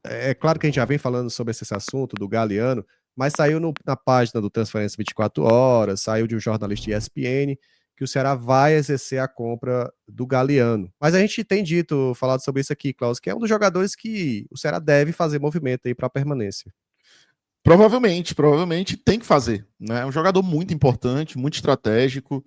É claro que a gente já vem falando sobre esse assunto do Galeano, mas saiu na página do Transferência 24 Horas, saiu de um jornalista de ESPN, que o Ceará vai exercer a compra do Galeano. Mas a gente tem falado sobre isso aqui, Klaus, que é um dos jogadores que o Ceará deve fazer movimento aí para permanência. Provavelmente tem que fazer, né? É um jogador muito importante, muito estratégico.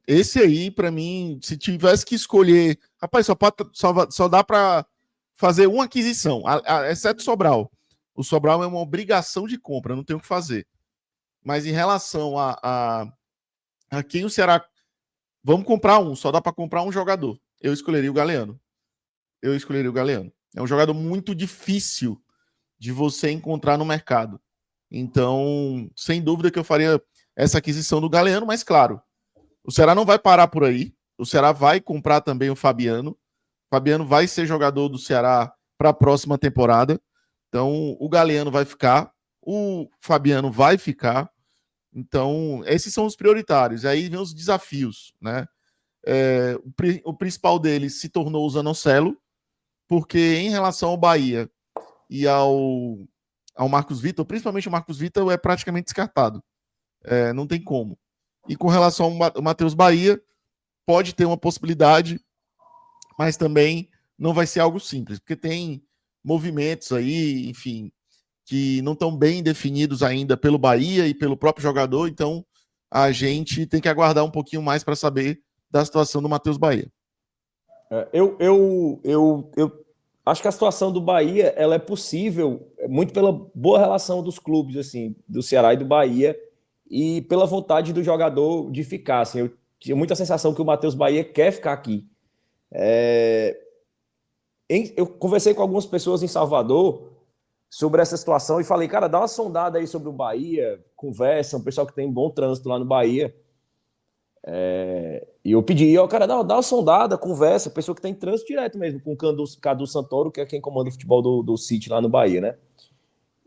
Esse aí, para mim, se tivesse que escolher, rapaz, só dá para fazer uma aquisição, exceto o Sobral. O Sobral é uma obrigação de compra, não tem o que fazer. Mas em relação a quem o Ceará. Vamos comprar um, só dá para comprar um jogador. Eu escolheria o Galeano. É um jogador muito difícil de você encontrar no mercado. Então, sem dúvida que eu faria essa aquisição do Galeano, mas claro, o Ceará não vai parar por aí. O Ceará vai comprar também o Fabiano. O Fabiano vai ser jogador do Ceará para a próxima temporada. Então, o Galeano vai ficar, o Fabiano vai ficar. Então, esses são os prioritários. Aí vem os desafios, né? O principal deles se tornou o Zanocelo, porque em relação ao Bahia e ao Marcos Vitor, principalmente o Marcos Vitor, é praticamente descartado. Não tem como. E com relação ao Matheus Bahia, pode ter uma possibilidade, mas também não vai ser algo simples, porque tem movimentos aí, enfim, que não estão bem definidos ainda pelo Bahia e pelo próprio jogador, então a gente tem que aguardar um pouquinho mais para saber da situação do Matheus Bahia. Eu acho que a situação do Bahia ela é possível muito pela boa relação dos clubes, assim, do Ceará e do Bahia, e pela vontade do jogador de ficar. Assim, eu tinha muita sensação que o Matheus Bahia quer ficar aqui. Eu conversei com algumas pessoas em Salvador sobre essa situação e falei, cara, dá uma sondada aí sobre o Bahia, conversa, um pessoal que tem bom trânsito lá no Bahia. E eu pedi, cara, dá uma sondada, conversa, pessoa que tem trânsito direto mesmo, com o Cadu Santoro, que é quem comanda o futebol do City lá no Bahia, né?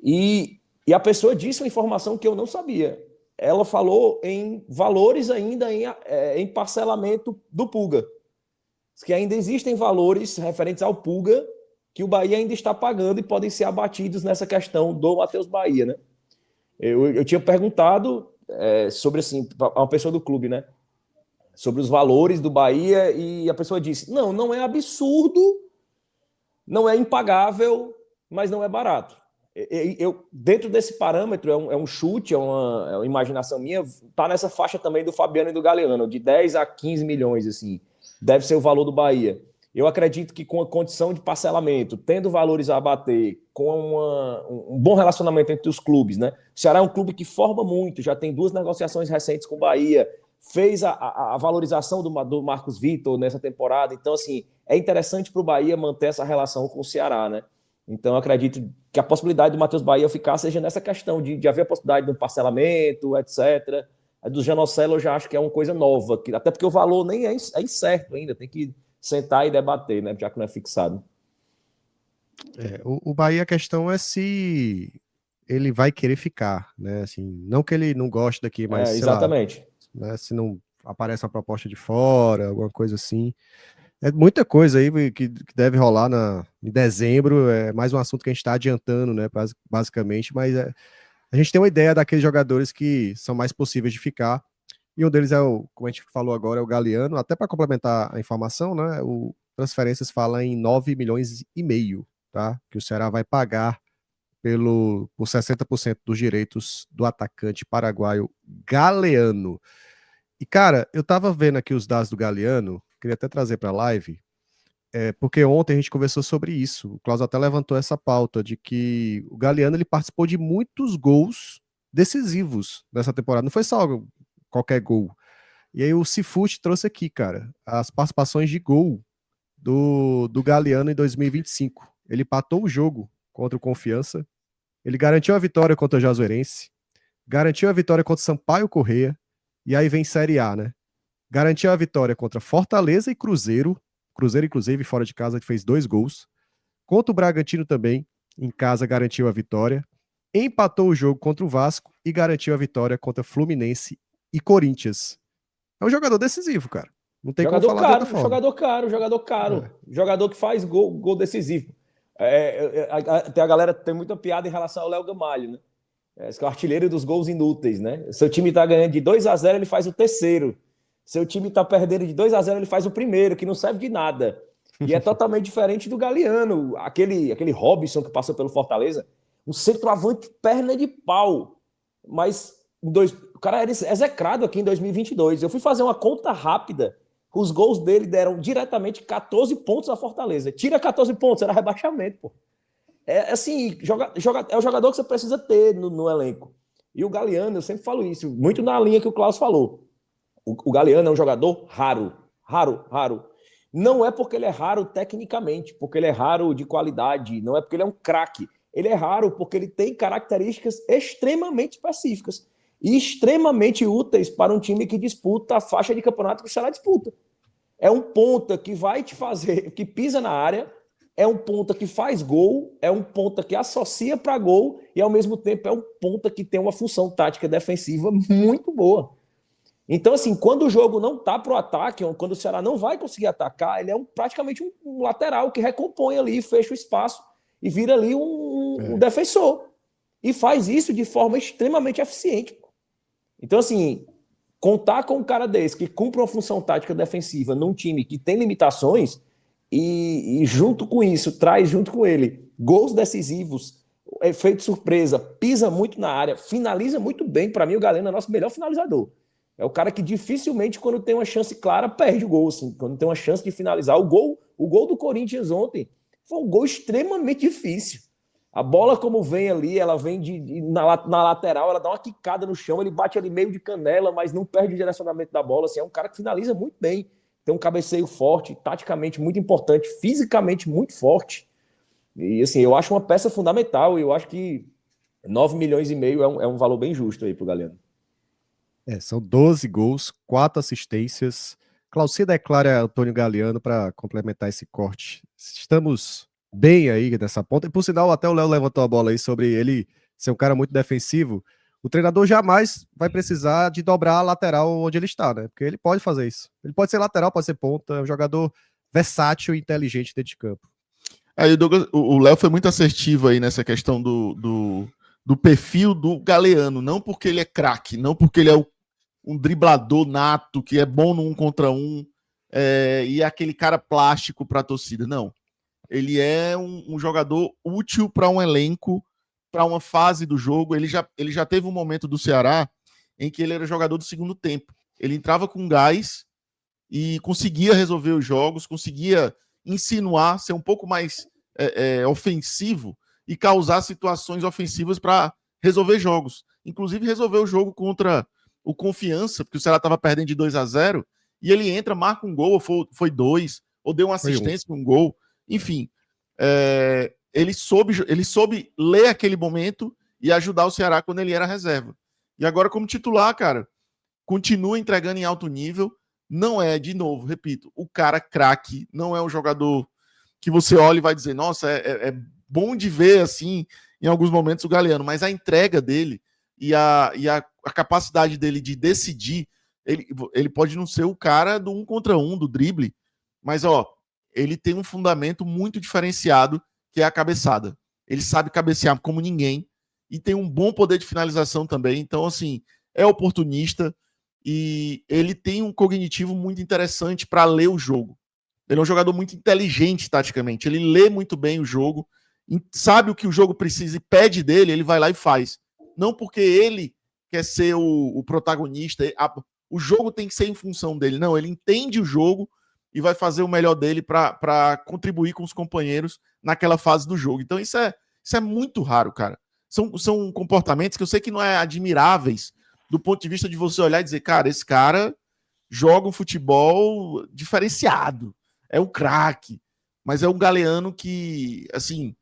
E a pessoa disse uma informação que eu não sabia. Ela falou em valores ainda em parcelamento do Pulga. Que ainda existem valores referentes ao Pulga que o Bahia ainda está pagando e podem ser abatidos nessa questão do Matheus Bahia, né? Eu tinha perguntado sobre, assim, a uma pessoa do clube, né? Sobre os valores do Bahia e a pessoa disse, não é absurdo, não é impagável, mas não é barato. Dentro desse parâmetro, é um chute, é uma imaginação minha, tá nessa faixa também do Fabiano e do Galeano, de 10 a 15 milhões, assim, deve ser o valor do Bahia. Eu acredito que com a condição de parcelamento, tendo valores a abater, com um bom relacionamento entre os clubes, né? O Ceará é um clube que forma muito, já tem 2 negociações recentes com o Bahia, fez a valorização do Marcos Vitor nessa temporada, então, assim, é interessante para o Bahia manter essa relação com o Ceará, né? Então, eu acredito que a possibilidade do Matheus Bahia ficar seja nessa questão de haver a possibilidade de um parcelamento, etc. A do Janocelo eu já acho que é uma coisa nova, até porque o valor nem é incerto ainda, tem que sentar e debater, né, já que não é fixado. O Bahia, a questão é se ele vai querer ficar, né? Assim, não que ele não goste daqui, mas sei exatamente. lá, né, se não aparece uma proposta de fora, alguma coisa assim. É muita coisa aí que deve rolar em dezembro. É mais um assunto que a gente está adiantando, né? Basicamente, mas a gente tem uma ideia daqueles jogadores que são mais possíveis de ficar. E um deles como a gente falou agora, é o Galeano. Até para complementar a informação, né? O Transferências fala em 9 milhões e meio, tá? Que o Ceará vai pagar por 60% dos direitos do atacante paraguaio Galeano. E, cara, eu tava vendo aqui os dados do Galeano, queria até trazer para a live, porque ontem a gente conversou sobre isso. O Klaus até levantou essa pauta de que o Galeano ele participou de muitos gols decisivos nessa temporada. Não foi só qualquer gol. E aí o Cifute trouxe aqui, cara, as participações de gol do Galeano em 2025. Ele empatou o jogo contra o Confiança, ele garantiu a vitória contra o Jazuerense, garantiu a vitória contra o Sampaio Corrêa, e aí vem Série A, né? Garantiu a vitória contra Fortaleza e Cruzeiro. Cruzeiro, inclusive, fora de casa, que fez 2 gols. Contra o Bragantino também, em casa, garantiu a vitória. Empatou o jogo contra o Vasco e garantiu a vitória contra Fluminense e Corinthians. É um jogador decisivo, cara. Não tem como falar de outra forma. Jogador caro. Jogador que faz gol decisivo. Tem a galera tem muita piada em relação ao Léo Gamalho, né? Esse é o artilheiro dos gols inúteis, né? Seu time tá ganhando de 2-0, ele faz o terceiro. Seu time tá perdendo de 2-0, ele faz o primeiro, que não serve de nada. E é totalmente diferente do Galeano, aquele Robson que passou pelo Fortaleza, um centroavante perna de pau. Mas o cara era execrado aqui em 2022. Eu fui fazer uma conta rápida. Os gols dele deram diretamente 14 pontos à Fortaleza. Tira 14 pontos, era rebaixamento, pô. Assim, é o jogador que você precisa ter no elenco. E o Galeano, eu sempre falo isso, muito na linha que o Klaus falou. O Galeano é um jogador raro. Não é porque ele é raro tecnicamente, porque ele é raro de qualidade, não é porque ele é um craque. Ele é raro porque ele tem características extremamente específicas e extremamente úteis para um time que disputa a faixa de campeonato que o Ceará disputa. É um ponta que vai te fazer, que pisa na área, é um ponta que faz gol, é um ponta que associa para gol e, ao mesmo tempo, é um ponta que tem uma função tática defensiva muito boa. Então, assim, quando o jogo não tá pro ataque, quando o Ceará não vai conseguir atacar, ele é praticamente um lateral que recompõe ali, fecha o espaço e vira ali um defensor. E faz isso de forma extremamente eficiente. Então, assim, contar com um cara desse que cumpre uma função tática defensiva num time que tem limitações e junto com isso, traz junto com ele gols decisivos, efeito surpresa, pisa muito na área, finaliza muito bem. Para mim, o Galeno é nosso melhor finalizador. É o cara que dificilmente, quando tem uma chance clara, perde o gol. Assim, quando tem uma chance de finalizar. O gol do Corinthians ontem foi um gol extremamente difícil. A bola, como vem ali, ela vem na lateral, ela dá uma quicada no chão, ele bate ali meio de canela, mas não perde o direcionamento da bola. Assim, é um cara que finaliza muito bem. Tem um cabeceio forte, taticamente muito importante, fisicamente muito forte. E assim, eu acho uma peça fundamental e eu acho que 9,5 milhões é um valor bem justo aí pro Galeno. São 12 gols, 4 assistências. Klaus, você declara Antônio Galeano para complementar esse corte. Estamos bem aí nessa ponta. E por sinal, até o Léo levantou a bola aí sobre ele ser um cara muito defensivo. O treinador jamais vai precisar de dobrar a lateral onde ele está, né? Porque ele pode fazer isso. Ele pode ser lateral, pode ser ponta, é um jogador versátil e inteligente dentro de campo. Aí o Léo foi muito assertivo aí nessa questão do perfil do Galeano, não porque ele é craque, não porque ele é um driblador nato, que é bom no 1 contra 1, e é aquele cara plástico para a torcida, não. Ele é um jogador útil para um elenco, para uma fase do jogo. Ele já teve um momento do Ceará em que ele era jogador do segundo tempo. Ele entrava com gás e conseguia resolver os jogos, conseguia insinuar, ser um pouco mais ofensivo e causar situações ofensivas para resolver jogos. Inclusive, resolveu o jogo contra o Confiança, porque o Ceará estava perdendo de 2-0, e ele entra, marca um gol, ou foi 2, ou deu uma assistência com um gol. Enfim, ele soube ler aquele momento e ajudar o Ceará quando ele era reserva. E agora, como titular, cara, continua entregando em alto nível. Não é, de novo, repito, o cara craque, não é um jogador que você olha e vai dizer, nossa, é bom de ver, assim, em alguns momentos o Galeano, mas a entrega dele e a capacidade dele de decidir, ele pode não ser o cara do 1 contra 1, do drible, mas, ele tem um fundamento muito diferenciado, que é a cabeçada. Ele sabe cabecear como ninguém e tem um bom poder de finalização também. Então, assim, é oportunista e ele tem um cognitivo muito interessante para ler o jogo. Ele é um jogador muito inteligente taticamente. Ele lê muito bem o jogo, sabe o que o jogo precisa e pede dele, ele vai lá e faz. Não porque ele quer ser o protagonista, o jogo tem que ser em função dele. Não, ele entende o jogo e vai fazer o melhor dele para contribuir com os companheiros naquela fase do jogo. Então isso é muito raro, cara. São comportamentos que eu sei que não é admiráveis do ponto de vista de você olhar e dizer, cara, esse cara joga um futebol diferenciado, é um craque, mas é um Galeano que, assim,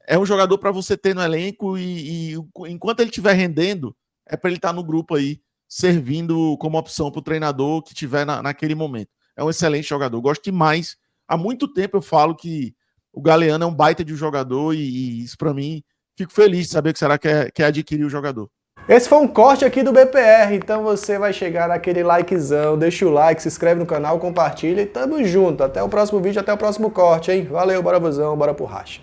é um jogador para você ter no elenco e enquanto ele estiver rendendo, é para ele estar no grupo aí, servindo como opção para o treinador que estiver naquele momento. É um excelente jogador, gosto demais. Há muito tempo eu falo que o Galeano é um baita de um jogador e isso para mim, fico feliz de saber que será quer adquirir o jogador. Esse foi um corte aqui do BPR, então você vai chegar naquele likezão, deixa o like, se inscreve no canal, compartilha e tamo junto. Até o próximo vídeo, até o próximo corte, hein? Valeu, bora Vozão, bora pro racha.